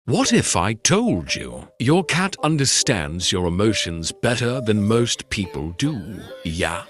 What if I told you your cat understands your emotions better than most people do? Yeah,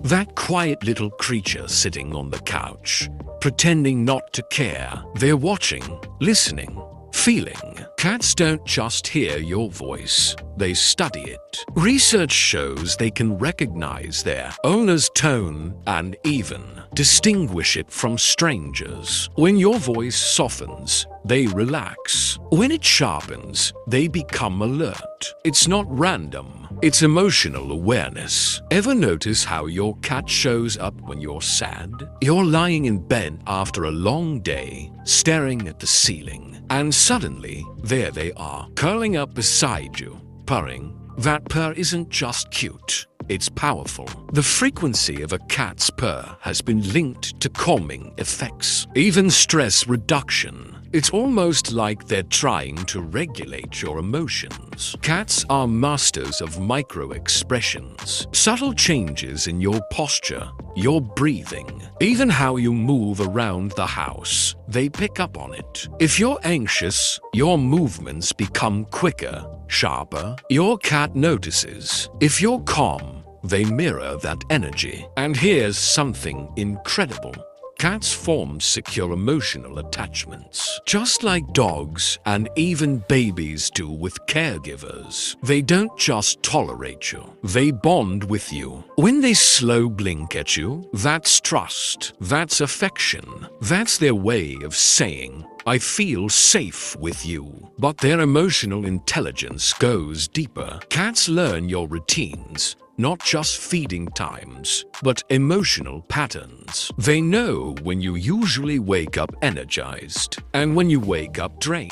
that quiet little creature sitting on the couch, pretending not to care. They're watching, listening, feeling. Cats don't just hear your voice, they study it. Research shows they can recognize their owner's tone and even distinguish it from strangers. When your voice softens, they relax. When it sharpens, they become alert. It's not random, it's emotional awareness. Ever notice how your cat shows up when you're sad? You're lying in bed after a long day, staring at the ceiling, and suddenly, there they are, curling up beside you, purring. That purr isn't just cute, it's powerful. The frequency of a cat's purr has been linked to calming effects, even stress reduction. It's almost like they're trying to regulate your emotions. Cats are masters of micro-expressions, subtle changes in your posture, your breathing, even how you move around the house. They pick up on it. If you're anxious, your movements become quicker, sharper. Your cat notices. If you're calm, they mirror that energy. And here's something incredible. Cats form secure emotional attachments, just like dogs and even babies do with caregivers. They don't just tolerate you, they bond with you. When they slow blink at you, that's trust, that's affection, that's their way of saying, I feel safe with you. But their emotional intelligence goes deeper. Cats learn your routines, not just feeding times, but emotional patterns. They know when you usually wake up energized and when you wake up drained.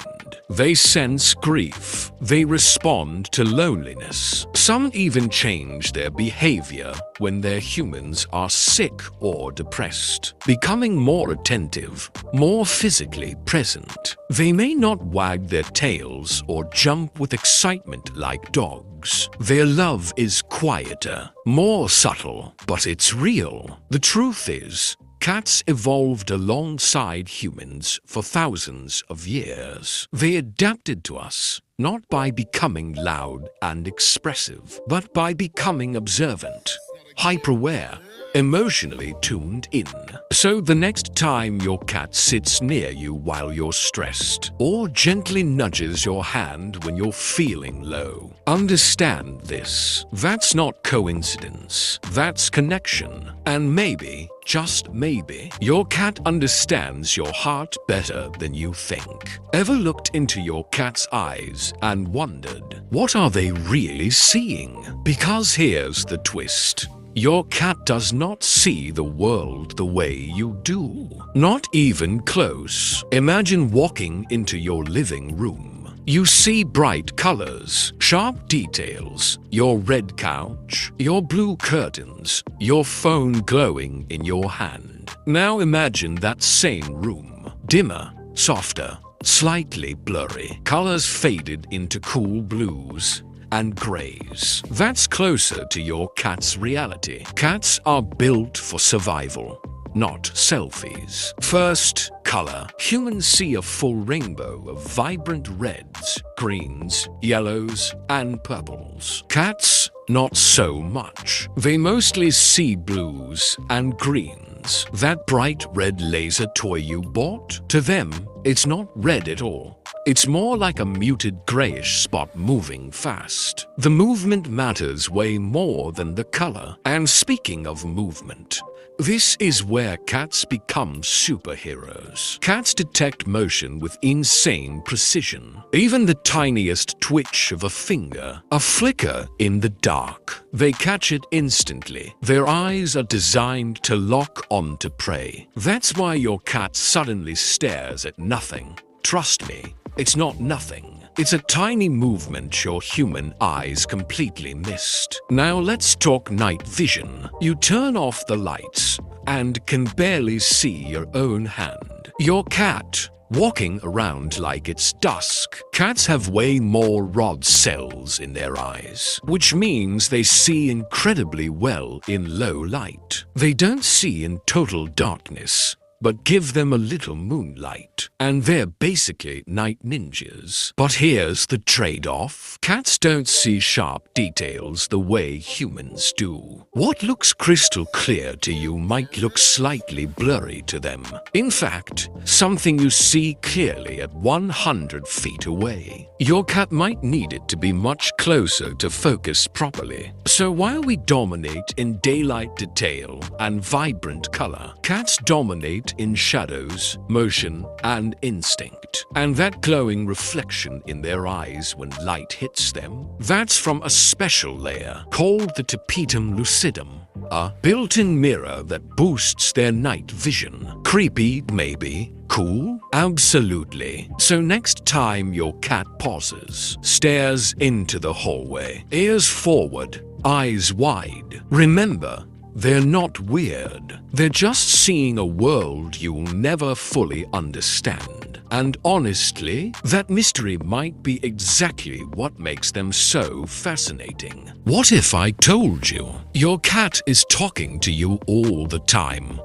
They sense grief. They respond to loneliness. Some even change their behavior when their humans are sick or depressed, becoming more attentive, more physically present. They may not wag their tails or jump with excitement like dogs. Their love is quieter, more subtle, but it's real. The truth is, cats evolved alongside humans for thousands of years. They adapted to us, not by becoming loud and expressive, but by becoming observant, hyper-aware, emotionally tuned in. So the next time your cat sits near you while you're stressed, or gently nudges your hand when you're feeling low, understand this. That's not coincidence. That's connection. And maybe, just maybe, your cat understands your heart better than you think. Ever looked into your cat's eyes and wondered, what are they really seeing? Because here's the twist. Your cat does not see the world the way you do. Not even close. Imagine walking into your living room. You see bright colors, sharp details, your red couch, your blue curtains, your phone glowing in your hand. Now imagine that same room. Dimmer, softer, slightly blurry. Colors faded into cool blues and grays. That's closer to your cat's reality. Cats are built for survival, not selfies. First, color. Humans see a full rainbow of vibrant reds, greens, yellows, and purples. Cats, not so much. They mostly see blues and greens. That bright red laser toy you bought? To them, it's not red at all. It's more like a muted grayish spot moving fast. The movement matters way more than the color. And speaking of movement, this is where cats become superheroes. Cats detect motion with insane precision. Even the tiniest twitch of a finger, a flicker in the dark, they catch it instantly. Their eyes are designed to lock onto prey. That's why your cat suddenly stares at nothing. Trust me, it's not nothing. It's a tiny movement your human eyes completely missed. Now let's talk night vision. You turn off the lights and can barely see your own hand. Your cat, walking around like it's dusk. Cats have way more rod cells in their eyes, which means they see incredibly well in low light. They don't see in total darkness. but give them a little moonlight, and they're basically night ninjas. But here's the trade-off. Cats don't see sharp details the way humans do. What looks crystal clear to you might look slightly blurry to them. In fact, something you see clearly at 100 feet away, your cat might need it to be much closer to focus properly. So while we dominate in daylight detail and vibrant color, cats dominate in shadows, motion, and instinct. And that glowing reflection in their eyes when light hits them, that's from a special layer called the tapetum lucidum, a built-in mirror that boosts their night vision. Creepy, maybe? Cool? Absolutely. So next time your cat pauses, stares into the hallway, ears forward, eyes wide, remember, they're not weird. They're just seeing a world you'll never fully understand. And honestly, that mystery might be exactly what makes them so fascinating. What if I told you your cat is talking to you all the time,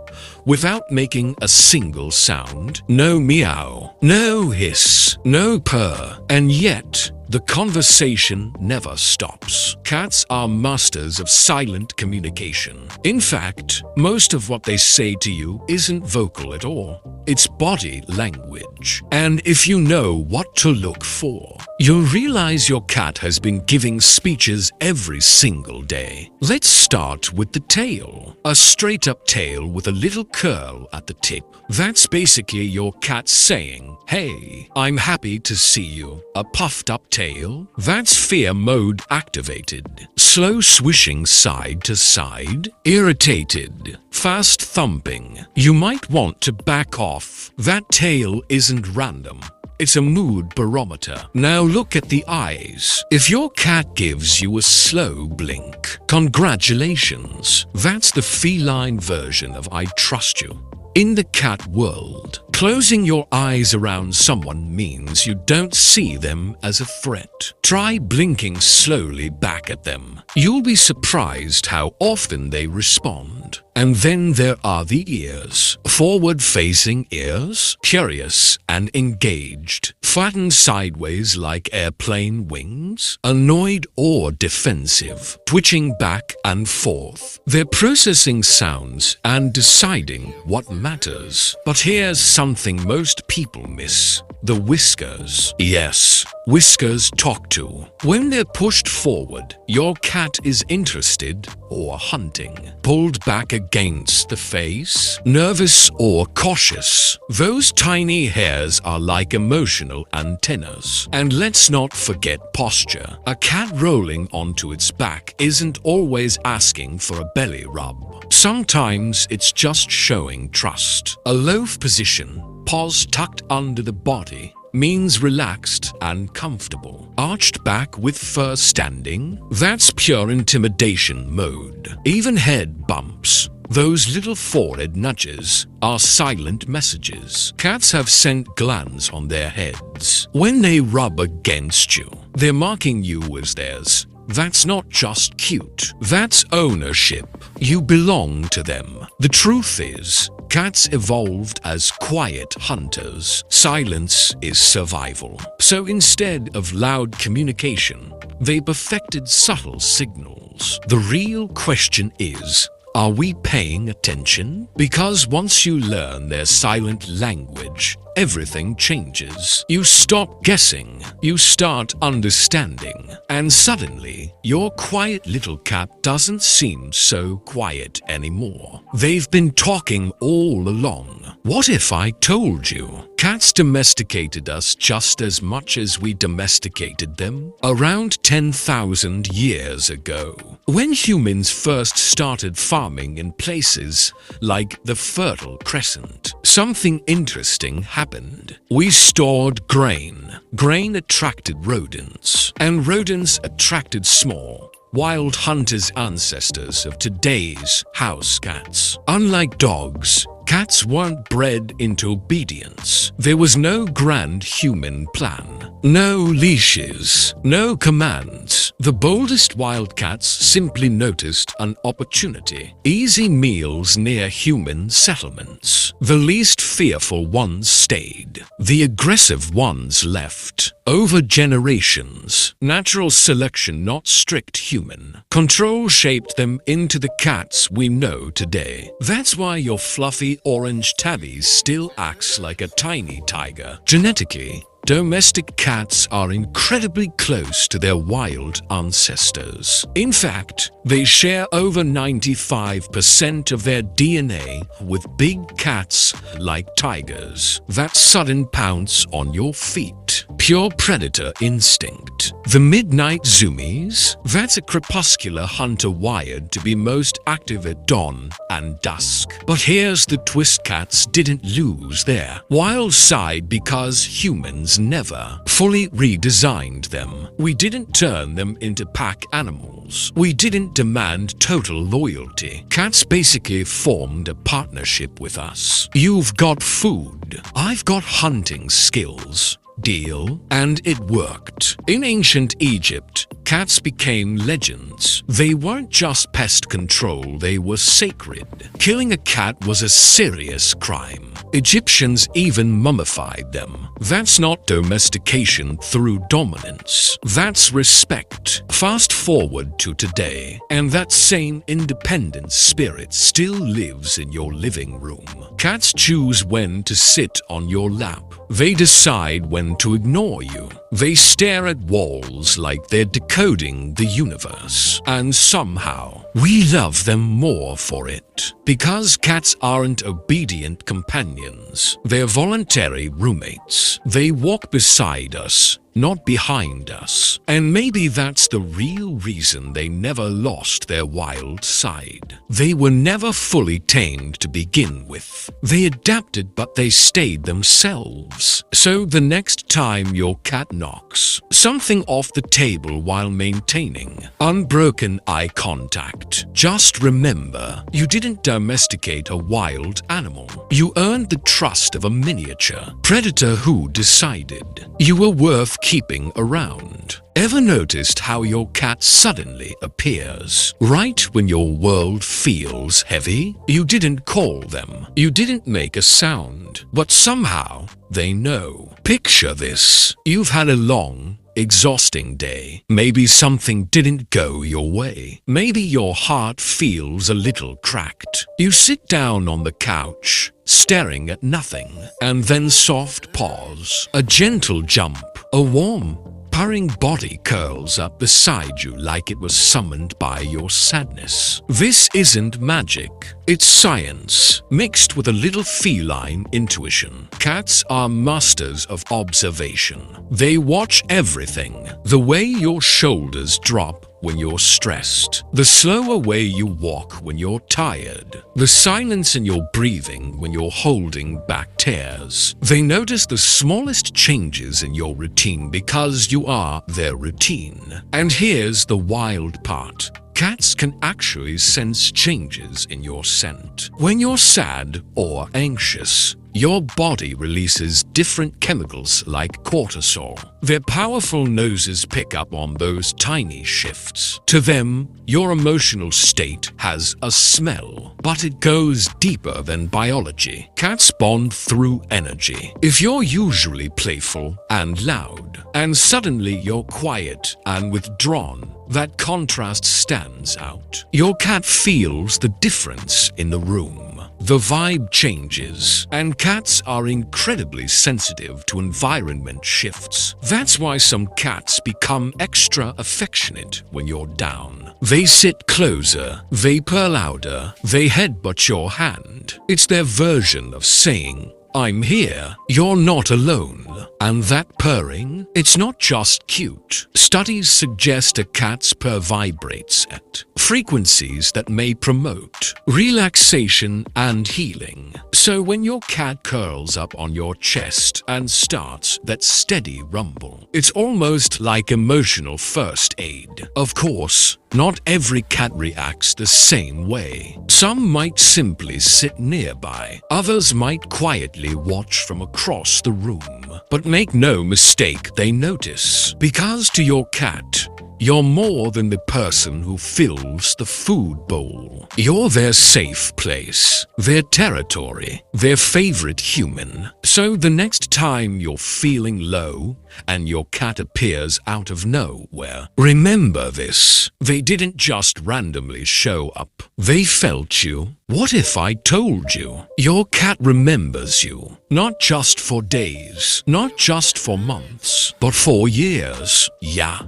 without making a single sound? No meow, no hiss, no purr, and yet the conversation never stops. Cats are masters of silent communication. In fact, most of what they say to you isn't vocal at all. It's body language. And if you know what to look for, you'll realize your cat has been giving speeches every single day. Let's start with the tail. A straight-up tail with a little curl at the tip. That's basically your cat saying, "Hey, I'm happy to see you." A puffed-up tail? That's fear mode activated. Slow swishing side to side? Irritated. Fast thumping? You might want to back off. That tail isn't random. It's a mood barometer. Now look at the eyes. If your cat gives you a slow blink, congratulations. That's the feline version of "I trust you." In the cat world, closing your eyes around someone means you don't see them as a threat. Try blinking slowly back at them. You'll be surprised how often they respond. And then there are the ears. Forward-facing ears, curious and engaged. Flattened sideways like airplane wings. Annoyed or defensive. Twitching back and forth. They're processing sounds and deciding what matters. But here's something most people miss. The whiskers. Yes, whiskers talk too. When they're pushed forward, your cat is interested or hunting. Pulled back against the face, nervous or cautious. Those tiny hairs are like emotional antennas. And let's not forget posture. A cat rolling onto its back isn't always asking for a belly rub. Sometimes it's just showing trust. A loaf position, paws tucked under the body, means relaxed and comfortable. Arched back with fur standing, that's pure intimidation mode. Even head bumps, those little forehead nudges, are silent messages. Cats have scent glands on their heads. When they rub against you, they're marking you as theirs. That's not just cute. That's ownership. You belong to them. The truth is, cats evolved as quiet hunters. Silence is survival. So instead of loud communication, they perfected subtle signals. The real question is, are we paying attention? Because once you learn their silent language, everything changes. You stop guessing, you start understanding, and suddenly, your quiet little cat doesn't seem so quiet anymore. They've been talking all along. What if I told you? Cats domesticated us just as much as we domesticated them around 10,000 years ago. When humans first started farming in places like the Fertile Crescent, something interesting happened. We stored grain. Grain attracted rodents, and rodents attracted small, wild hunters, ancestors of today's house cats. Unlike dogs, Cats weren't bred into obedience. There was no grand human plan. No leashes, no commands. The boldest wildcats simply noticed an opportunity. Easy meals near human settlements. The least fearful ones stayed. The aggressive ones left. Over generations, natural selection, not strict human control, shaped them into the cats we know today. That's why your fluffy orange tabby still acts like a tiny tiger. Genetically, domestic cats are incredibly close to their wild ancestors. In fact, they share over 95% of their DNA with big cats like tigers that sudden pounce on your feet. Pure predator instinct. The midnight zoomies? That's a crepuscular hunter wired to be most active at dawn and dusk. But here's the twist: cats didn't lose their wild side because humans never fully redesigned them. We didn't turn them into pack animals. We didn't demand total loyalty. Cats basically formed a partnership with us. You've got food, I've got hunting skills. Deal, and it worked. In ancient Egypt, cats became legends. They weren't just pest control, they were sacred. Killing a cat was a serious crime. Egyptians even mummified them. That's not domestication through dominance. That's respect. Fast forward to today, and that same independent spirit still lives in your living room. Cats choose when to sit on your lap. They decide when to ignore you. They stare at walls like they're decoding the universe. And somehow, we love them more for it. Because cats aren't obedient companions. They're voluntary roommates. They walk beside us, not behind us. And maybe that's the real reason they never lost their wild side. They were never fully tamed to begin with. They adapted, but they stayed themselves. So the next time your cat knocks something off the table while maintaining unbroken eye contact, just remember, you didn't domesticate a wild animal. You earned the trust of a miniature predator who decided you were worth keeping around. Ever noticed how your cat suddenly appears right when your world feels heavy? You didn't call them. You didn't make a sound. But somehow, they know. Picture this. You've had a long, exhausting day. Maybe something didn't go your way. Maybe your heart feels a little cracked. You sit down on the couch, staring at nothing, and then soft pause, a gentle jump, a warm, purring body curls up beside you like it was summoned by your sadness. This isn't magic. It's science, mixed with a little feline intuition. Cats are masters of observation. They watch everything. The way your shoulders drop when you're stressed, the slower way you walk when you're tired, the silence in your breathing when you're holding back tears. They notice the smallest changes in your routine because you are their routine. And here's the wild part. Cats can actually sense changes in your scent. When you're sad or anxious, your body releases different chemicals like cortisol. Their powerful noses pick up on those tiny shifts. To them, your emotional state has a smell, but it goes deeper than biology. Cats bond through energy. If you're usually playful and loud, and suddenly you're quiet and withdrawn, that contrast stands out. Your cat feels the difference in the room. The vibe changes, and cats are incredibly sensitive to environment shifts. That's why some cats become extra affectionate when you're down. They sit closer, they purr louder, they headbutt your hand. It's their version of saying, "I'm here, you're not alone." And that purring, it's not just cute. Studies suggest a cat's purr vibrates at frequencies that may promote relaxation and healing. So when your cat curls up on your chest and starts that steady rumble, it's almost like emotional first aid. Of course, Not every cat reacts the same way. Some might simply sit nearby. Others might quietly watch from across the room. But make no mistake, they notice. Because to your cat, you're more than the person who fills the food bowl. You're their safe place, their territory, their favorite human. So the next time you're feeling low and your cat appears out of nowhere, remember this. They didn't just randomly show up. They felt you. What if I told you? Your cat remembers you, not just for days, not just for months, but for years. Yeah.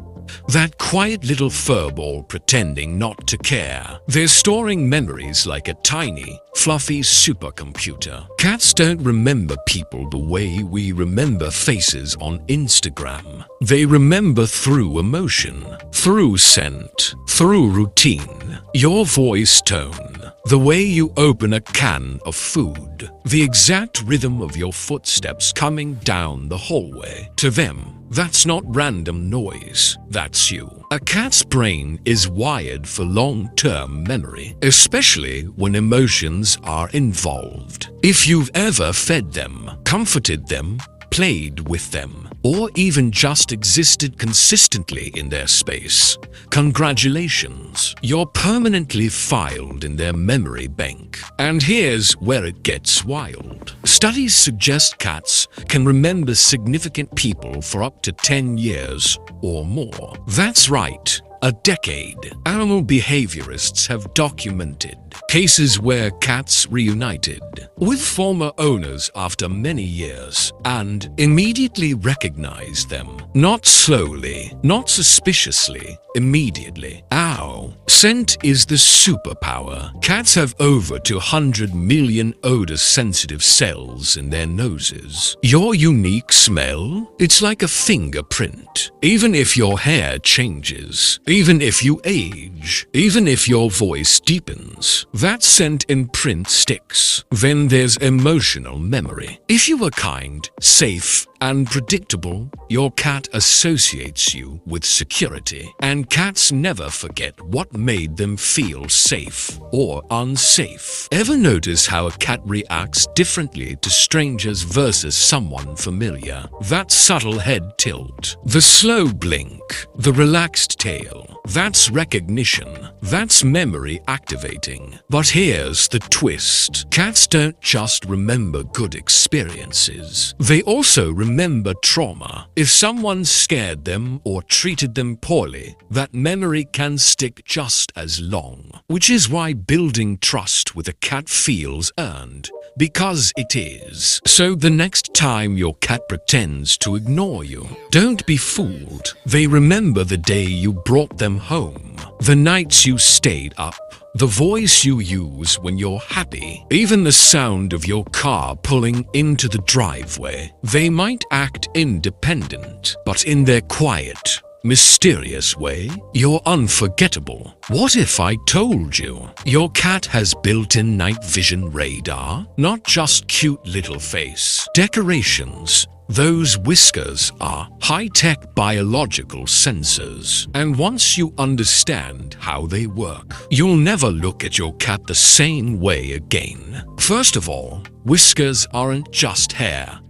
That quiet little furball pretending not to care. They're storing memories like a tiny, fluffy supercomputer. Cats don't remember people the way we remember faces on Instagram. They remember through emotion, through scent, through routine. Your voice tone, the way you open a can of food, the exact rhythm of your footsteps coming down the hallway. To them, that's not random noise, that's you. A cat's brain is wired for long-term memory, especially when emotions are involved. If you've ever fed them, comforted them, played with them, or even just existed consistently in their space, congratulations, you're permanently filed in their memory bank. And here's where it gets wild. Studies suggest cats can remember significant people for up to 10 years or more. That's right. A decade. Animal behaviorists have documented cases where cats reunited with former owners after many years and immediately recognized them. Not slowly, not suspiciously, immediately. Ow. Scent is the superpower. Cats have over 200 million odor-sensitive cells in their noses. Your unique smell? It's like a fingerprint. Even if your hair changes, even if you age, even if your voice deepens, that scent imprint sticks. Then there's emotional memory. If you were kind, safe, and predictable, your cat associates you with security. And cats never forget what made them feel safe or unsafe. Ever notice how a cat reacts differently to strangers versus someone familiar? That subtle head tilt, the slow blink, the relaxed tail, that's recognition. That's memory activating. But here's the twist. Cats don't just remember good experiences. They also remember trauma. If someone scared them or treated them poorly, that memory can stick just as long. Which is why building trust with a cat feels earned. Because it is. So the next time your cat pretends to ignore you, don't be fooled. They remember the day you brought them home, the nights you stayed up, the voice you use when you're happy, even the sound of your car pulling into the driveway. They might act independent, but in their quiet, mysterious way, you're unforgettable. What if I told you your cat has built-in night vision radar? Not just cute little face decorations. Those whiskers are high-tech biological sensors, and once you understand how they work, you'll never look at your cat the same way again. First of all, whiskers aren't just hair.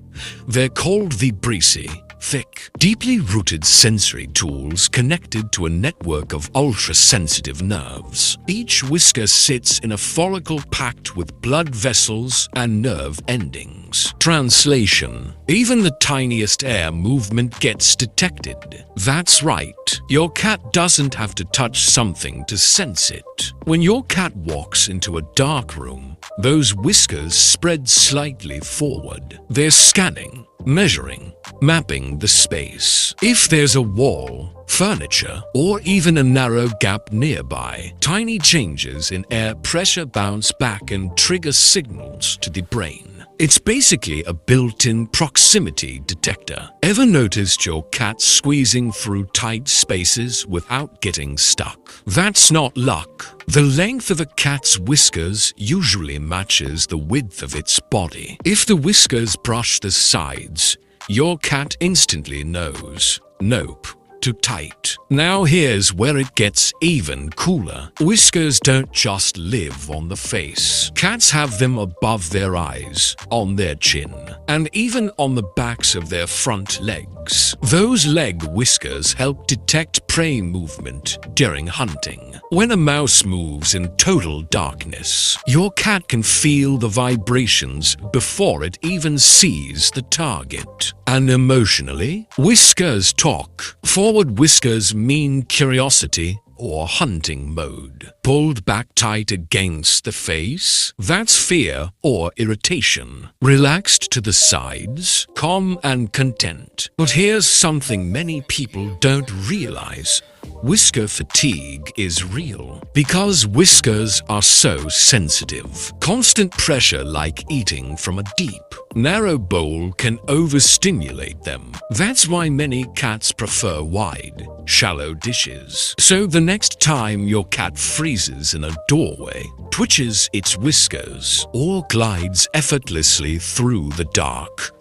They're called the brachy, thick, deeply rooted sensory tools connected to a network of ultra-sensitive nerves. Each whisker sits in a follicle packed with blood vessels and nerve endings. Translation: even the tiniest air movement gets detected. That's right, your cat doesn't have to touch something to sense it. When your cat walks into a dark room, those whiskers spread slightly forward. They're scanning, measuring, mapping the space. If there's a wall, furniture, or even a narrow gap nearby, tiny changes in air pressure bounce back and trigger signals to the brain. It's basically a built-in proximity detector. Ever noticed your cat squeezing through tight spaces without getting stuck? That's not luck. The length of a cat's whiskers usually matches the width of its body. If the whiskers brush the sides, your cat instantly knows. Nope, too tight. Now here's where it gets even cooler. Whiskers don't just live on the face. Cats have them above their eyes, on their chin, and even on the backs of their front legs. Those leg whiskers help detect prey movement during hunting. When a mouse moves in total darkness, your cat can feel the vibrations before it even sees the target. And emotionally, whiskers talk. Forward whiskers mean curiosity or hunting mode. Pulled back tight against the face, that's fear or irritation. Relaxed to the sides, calm and content. But here's something many people don't realize. Whisker fatigue is real because whiskers are so sensitive. Constant pressure, like eating from a deep, narrow bowl, can overstimulate them. That's why many cats prefer wide, shallow dishes. So the next time your cat freezes in a doorway, twitches its whiskers, or glides effortlessly through the dark,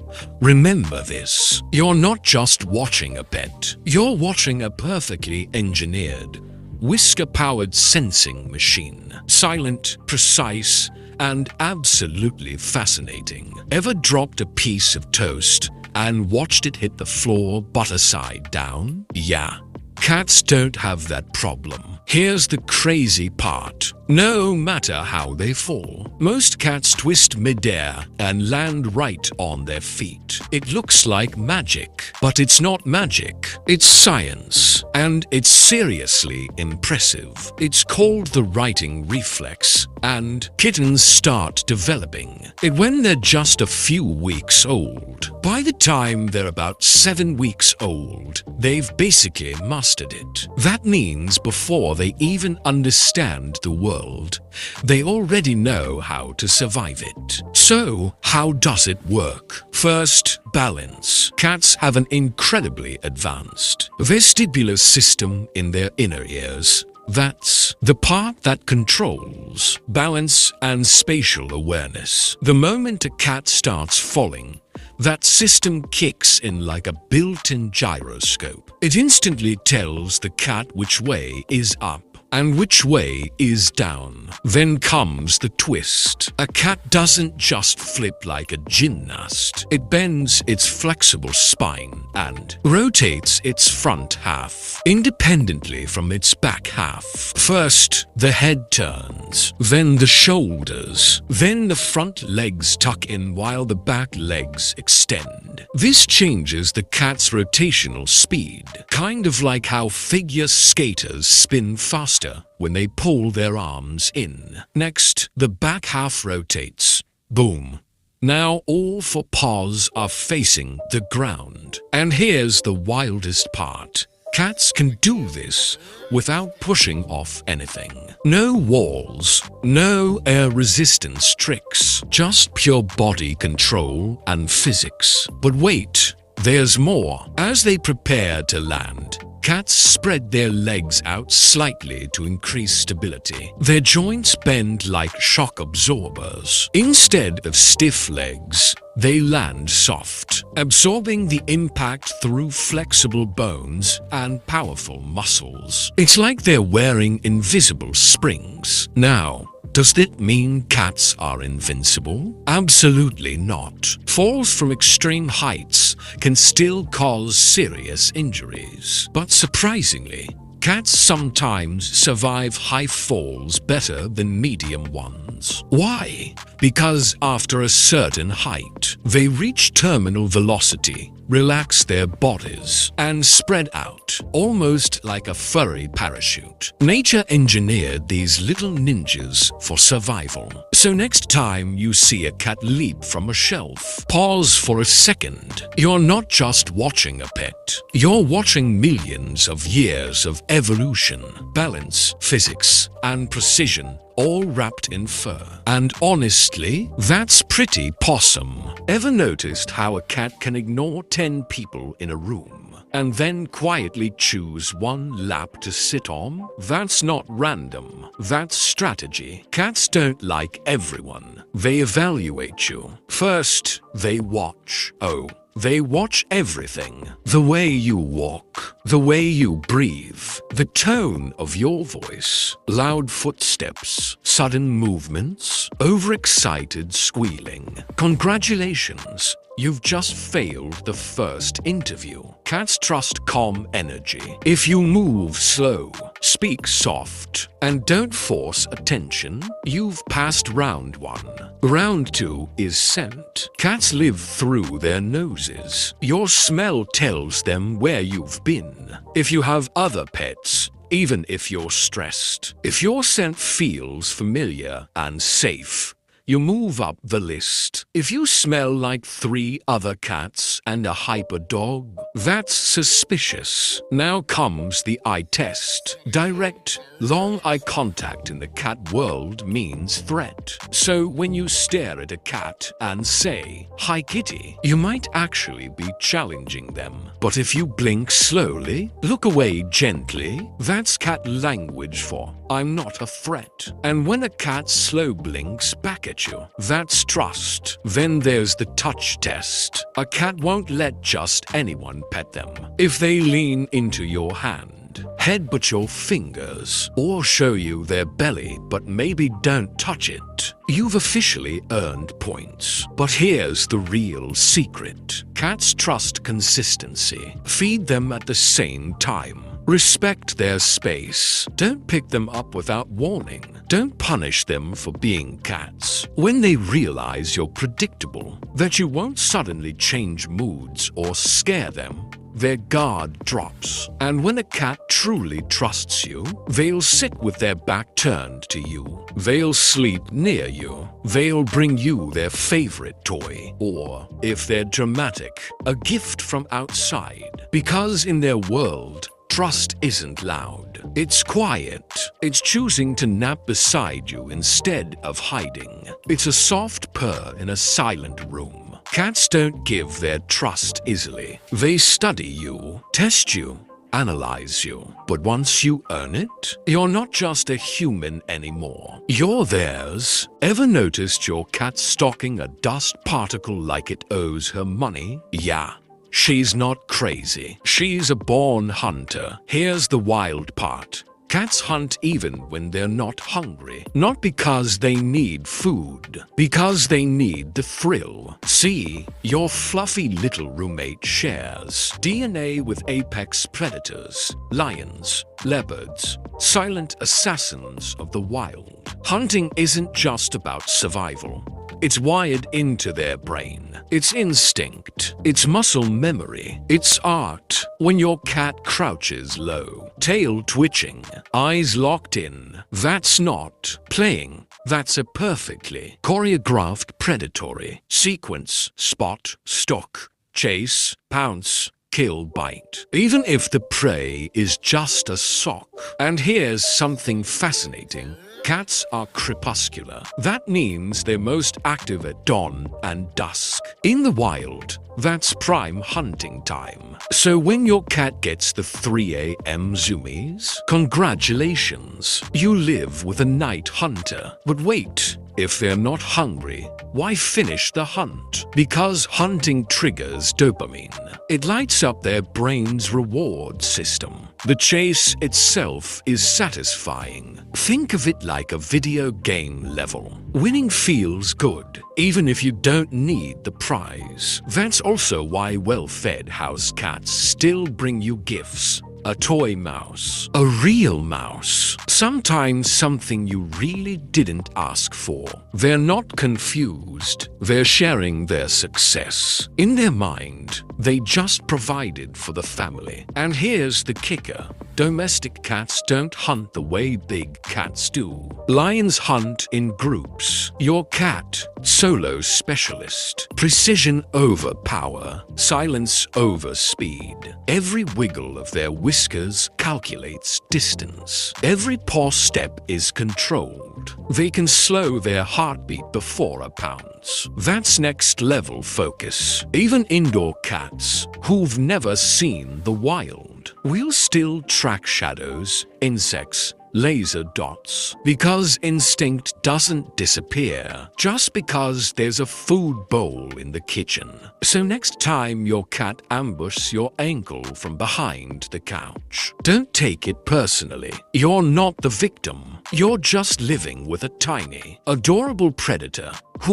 remember this: you're not just watching a pet, you're watching a perfectly engineered, whisker-powered sensing machine. Silent, precise, and absolutely fascinating. Ever dropped a piece of toast and watched it hit the floor butter side down? Yeah, cats don't have that problem. Here's the crazy part. No matter how they fall, most cats twist midair and land right on their feet. It looks like magic, but it's not magic. It's science, and it's seriously impressive. It's called the righting reflex, and kittens start developing it when they're just a few weeks old. By the time they're about 7 weeks old, they've basically mastered it. That means before they even understand the world, they already know how to survive it. So, how does it work? First, balance. Cats have an incredibly advanced vestibular system in their inner ears. That's the part that controls balance and spatial awareness. The moment a cat starts falling, that system kicks in like a built-in gyroscope. It instantly tells the cat which way is up and which way is down. Then comes the twist. A cat doesn't just flip like a gymnast. It bends its flexible spine and rotates its front half independently from its back half. First, the head turns, then the shoulders, then the front legs tuck in while the back legs extend. This changes the cat's rotational speed, kind of like how figure skaters spin faster when they pull their arms in. Next, the back half rotates. Boom. Now all four paws are facing the ground. And here's the wildest part. Cats can do this without pushing off anything. No walls, no air resistance tricks, just pure body control and physics. But wait, there's more. As they prepare to land, cats spread their legs out slightly to increase stability. Their joints bend like shock absorbers. Instead of stiff legs, they land soft, absorbing the impact through flexible bones and powerful muscles. It's like they're wearing invisible springs. Now, does that mean cats are invincible? Absolutely not. Falls from extreme heights can still cause serious injuries. But surprisingly, cats sometimes survive high falls better than medium ones. Why? Because after a certain height, they reach terminal velocity, relax their bodies, and spread out, almost like a furry parachute. Nature engineered these little ninjas for survival. So next time you see a cat leap from a shelf, pause for a second. You're not just watching a pet. You're watching millions of years of evolution, balance, physics, and precision, all wrapped in fur. And honestly, that's pretty possum. Ever noticed how a cat can ignore 10 people in a room and then quietly choose one lap to sit on? That's not random. That's strategy. Cats don't like everyone. They evaluate you. First, they watch. Oh, They watch everything. The way you walk, the way you breathe, the tone of your voice, loud footsteps, sudden movements, overexcited squealing. Congratulations, you've just failed the first interview. Cats trust calm energy. If you move slow, speak soft, and don't force attention, you've passed round 1. Round 2 is scent. Cats live through their noses. Your smell tells them where you've been. If you have other pets, even if you're stressed, if your scent feels familiar and safe, you move up the list. If you smell like 3 other cats and a hyper dog, that's suspicious. Now comes the eye test. Direct, long eye contact in the cat world means threat. So when you stare at a cat and say, "Hi kitty," you might actually be challenging them. But if you blink slowly, look away gently, that's cat language for "I'm not a threat." And when a cat slow blinks back at you, that's trust. Then there's the touch test. A cat won't let just anyone pet them. If they lean into your hand, headbutt your fingers, or show you their belly but maybe don't touch it, you've officially earned points. But here's the real secret. Cats trust consistency. Feed them at the same time. Respect their space. Don't pick them up without warning. Don't punish them for being cats. When they realize you're predictable, that you won't suddenly change moods or scare them, their guard drops. And when a cat truly trusts you, they'll sit with their back turned to you. They'll sleep near you. They'll bring you their favorite toy, or, if they're dramatic, a gift from outside. Because in their world, trust isn't loud. It's quiet. It's choosing to nap beside you instead of hiding. It's a soft purr in a silent room. Cats don't give their trust easily. They study you, test you, analyze you. But once you earn it, you're not just a human anymore. You're theirs. Ever noticed your cat stalking a dust particle like it owes her money? Yeah. She's not crazy. She's a born hunter. Here's the wild part. Cats hunt even when they're not hungry. Not because they need food, because they need the thrill. See, your fluffy little roommate shares DNA with apex predators, lions, leopards, silent assassins of the wild. Hunting isn't just about survival. It's wired into their brain. It's instinct. It's muscle memory. It's art. When your cat crouches low, tail twitching, eyes locked in, that's not playing. That's a perfectly choreographed predatory sequence. Spot, stalk, chase, pounce, kill, bite. Even if the prey is just a sock. And here's something fascinating. Cats are crepuscular. That means they're most active at dawn and dusk. In the wild, that's prime hunting time. So when your cat gets the 3 a.m. zoomies, congratulations, you live with a night hunter. But wait, if they're not hungry, why finish the hunt? Because hunting triggers dopamine. It lights up their brain's reward system. The chase itself is satisfying. Think of it like a video game level. Winning feels good, even if you don't need the prize. That's also why well-fed house cats still bring you gifts. A toy mouse, a real mouse, sometimes something you really didn't ask for. They're not confused. They're sharing their success. In their mind, they just provided for the family. And here's the kicker. Domestic cats don't hunt the way big cats do. Lions hunt in groups. Your cat, solo specialist. Precision over power. Silence over speed. Every wiggle of their whiskers calculates distance. Every paw step is controlled. They can slow their heartbeat before a pounce. That's next level focus. Even indoor cats, who've never seen the wild, will still track shadows, insects, laser dots. Because instinct doesn't disappear just because there's a food bowl in the kitchen. So next time your cat ambushes your ankle from behind the couch, don't take it personally. You're not the victim. You're just living with a tiny, adorable predator who